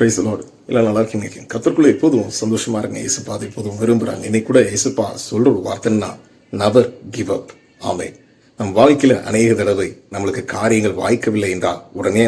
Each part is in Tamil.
Praise the Lord. எல்லாம் நல்லா இருக்கீங்க. கர்த்தருக்குள்ள எப்போதும் சந்தோஷமா இருங்க. இயேசுப்பா அதை எப்போதும் விரும்புறாங்க. இன்னைக்கு கூட இயேசுப்பா சொல்ற ஒரு வார்த்தைன்னா நெவர் கிவ் அப். ஆமென். நம் வாழ்க்கையில அநேக தடவை நம்மளுக்கு காரியங்கள் வாய்க்கவில்லை என்றால் உடனே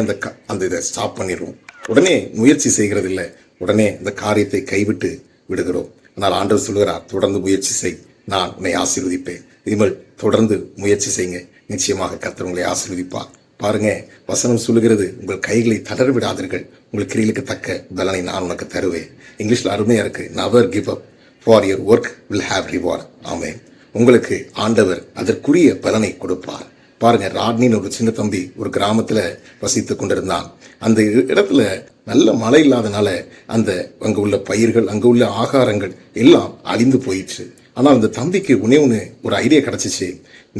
அந்த இதை ஸ்டாப் பண்ணிடுவோம். உடனே முயற்சி செய்கிறது இல்லை. உடனே இந்த காரியத்தை கைவிட்டு விடுகிறோம். ஆனால் ஆண்டவர் சொல்கிறார், தொடர்ந்து முயற்சி செய், நான் உன்னை ஆசீர்வதிப்பேன். இனிமேல் தொடர்ந்து முயற்சி செய்யுங்க. நிச்சயமாக கர்த்தர் உங்களை ஆசீர்வதிப்பார். பாருங்க, வசனம் சொல்லுகிறது, உங்கள் கைகளை தளர விடாதீர்கள், உங்கள் கிரியைகளுக்கு தக்க பலனை நான் உனக்கு தருவேன். இங்கிலீஷ்ல அருமையா இருக்கு, never give up, for your work will have reward. Amen. உங்களுக்கு ஆண்டவர் அதற்குரிய பலனை கொடுப்பார். பாருங்க, ராட்னின்னு ஒரு சின்ன தம்பி ஒரு கிராமத்துல வசித்துக் கொண்டிருந்தான். அந்த இடத்துல நல்ல மழை இல்லாதனால அங்க உள்ள பயிர்கள், அங்க உள்ள ஆகாரங்கள் எல்லாம் அழிந்து போயிடுச்சு. ஆனா அந்த தம்பிக்கு ஒரு ஐடியா கிடைச்சிச்சு.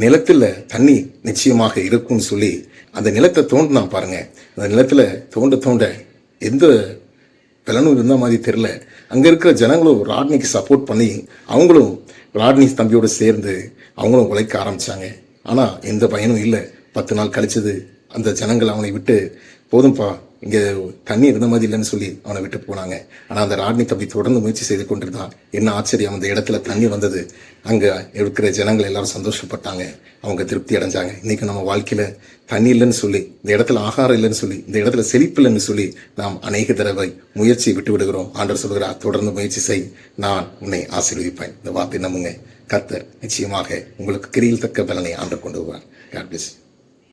நிலத்துல தண்ணி நிச்சயமாக இருக்கும்னு சொல்லி அந்த நிலத்தை தோண்டினா பாருங்க. அந்த நிலத்துல தோண்ட எந்த பலனும் இருந்த மாதிரி தெரியல. அங்க இருக்கிற ஜனங்களும் ராட்னிக்கு சப்போர்ட் பண்ணி அவங்களும் ராட்னி தம்பியோட சேர்ந்து அவங்களும் உழைக்க ஆரம்பிச்சாங்க. ஆனா எந்த பயனும் இல்லை. 10 நாள் கழிச்சது அந்த ஜனங்கள் அவனை விட்டு, போதும்பா, இங்க தண்ணி இருந்த மாதிரி இல்லைன்னு சொல்லி அவனை விட்டு போனாங்க. ஆனா அந்த ராட்னி தம்பி தொடர்ந்து முயற்சி செய்து கொண்டிருந்தான். என்ன ஆச்சரியம், அந்த இடத்துல தண்ணி வந்தது. அங்க இருக்கிற ஜனங்கள் எல்லாரும் சந்தோஷப்பட்டாங்க, அவங்க திருப்தி அடைஞ்சாங்க. இன்னைக்கு நம்ம வாழ்க்கையில தண்ணி இல்லைன்னு சொல்லி, இந்த இடத்துல ஆகாரம் இல்லைன்னு சொல்லி, இந்த இடத்துல செழிப்பு இல்லைன்னு சொல்லி நாம் அநேக தடவை முயற்சியை விட்டு விடுகிறோம். ஆண்டவர் சொல்கிறார், தொடர்ந்து முயற்சி செய், நான் உன்னை ஆசீர்வதிப்பேன். இந்த வார்த்தை நம்புங்க. கர்த்தர் நிச்சயமாக உங்களுக்கு கிரியில் தக்க பலனை ஆண்டு கொண்டு வருவார். God bless you.